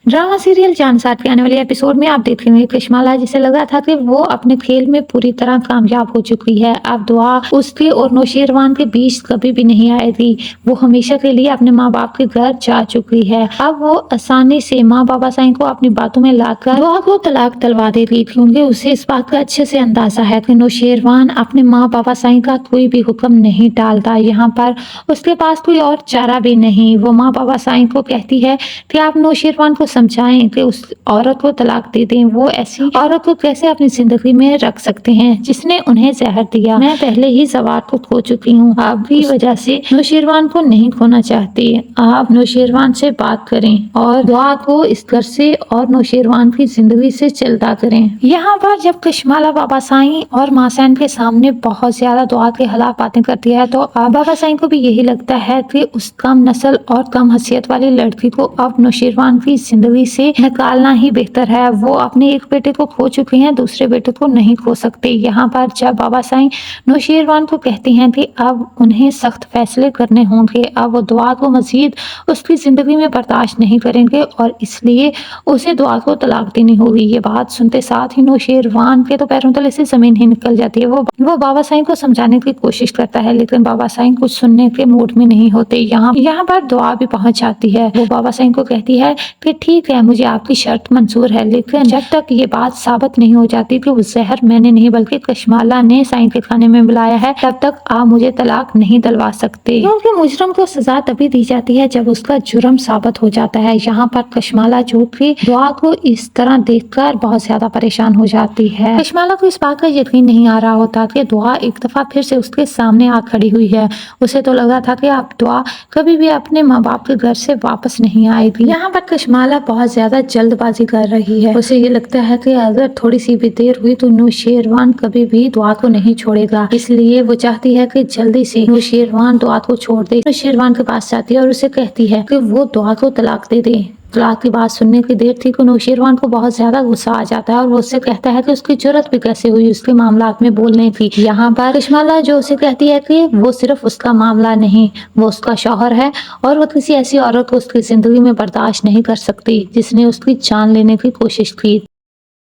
Drama serial Jansar के आने वाले एपिसोड में आप देखेंगे कृष्णमाला, जिसे लगा था कि वो अपने खेल में पूरी तरह कामयाब हो चुकी है। अब दुआ उसके और नौशेरवान के बीच कभी भी नहीं आएगी। वो हमेशा के लिए अपने माँ बाप के घर जा चुकी है। अब वो आसानी से माँ बाबा साईं को अपनी बातों में लाकर दुआ को तलाक दिलवा देगी, क्योंकि उसे इस बात का अच्छे से अंदाजा है कि नौशेरवान अपने माँ बाबा साईं का कोई भी हुक्म नहीं टालता। यहाँ पर उसके पास कोई और चारा भी नहीं। वो माँ बाबा साईं को कहती है कि आप नौशेरवान को समझाएं कि उस औरत को तलाक दे दें। वो ऐसी औरत को कैसे अपनी जिंदगी में रख सकते हैं जिसने उन्हें जहर दिया। मैं पहले ही सवार को खो चुकी हूँ, आपकी वजह से नौशेरवान को नहीं खोना चाहती। आप नौशेरवान से बात करें और दुआ को इस घर से और नौशेरवान की जिंदगी से चलता करें। यहाँ पर जब कृष्णमाला बाबा साईं और माँ सैन के सामने बहुत ज्यादा दुआ के खिलाफ बातें करती है, तो बाबा साईं को भी यही लगता है कि उस कम नस्ल और कम हैसियत वाली लड़की को अब नौशेरवान की जिंदगी से निकालना ही बेहतर है। वो अपने एक बेटे को खो चुके हैं, दूसरे बेटे को नहीं खो सकते। यहाँ पर जब बाबा साईं नौशेरवान को कहते हैं कि अब उन्हें सख्त फैसले करने होंगे, अब वो दुआ को मजीद उसकी जिंदगी में बर्दाश्त नहीं करेंगे और इसलिए उसे दुआ को तलाक देनी होगी। ये बात सुनते साथ ही नौशेरवान के तो पैरों तले से जमीन ही निकल जाती है। वो बाबा साईं को समझाने की कोशिश करता है, लेकिन बाबा साईं कुछ सुनने के मूड में नहीं होते। यहाँ पर दुआ भी पहुंच जाती है। वो बाबा साईं को कहती है कि ठीक है, मुझे आपकी शर्त मंजूर है, लेकिन जब तक ये बात साबित नहीं हो जाती कि वो जहर मैंने नहीं बल्कि कृष्णमाला ने साईं के खाने में मिलाया है, तब तक आप मुझे तलाक नहीं दिलवा सकते। क्योंकि मुजरम को सजा तभी दी जाती है जब उसका जुर्म साबित हो जाता है। यहाँ पर कृष्णमाला जो कि दुआ को इस तरह देखकर बहुत ज्यादा परेशान हो जाती है। कृष्णमाला को इस बात का यकीन नहीं आ रहा होता कि दुआ एक दफा फिर से उसके सामने आ खड़ी हुई है। उसे तो लगा था कि अब दुआ कभी भी अपने माँ बाप के घर से वापस नहीं आएगी। यहाँ पर कृष्णमाला बहुत ज्यादा जल्दबाजी कर रही है। उसे ये लगता है कि अगर थोड़ी सी भी देर हुई तो नौशेरवान कभी भी दुआ को नहीं छोड़ेगा, इसलिए वो चाहती है कि जल्दी से नौशेरवान दुआ को छोड़ दे। नौशेरवान के पास जाती है और उसे कहती है कि वो दुआ को तलाक दे दे। तलाक की बात सुनने की देर थी कि नौशेरवान को बहुत ज्यादा गुस्सा आ जाता है और वो उससे कहता है कि उसकी जरूरत भी कैसे हुई उसके मामलात में बोलने की। यहाँ पर कृष्णमाला जो उसे कहती है कि वो सिर्फ उसका मामला नहीं, वो उसका शौहर है और वो किसी ऐसी औरत को उसकी जिंदगी में बर्दाश्त नहीं कर सकती जिसने उसकी जान लेने की कोशिश की।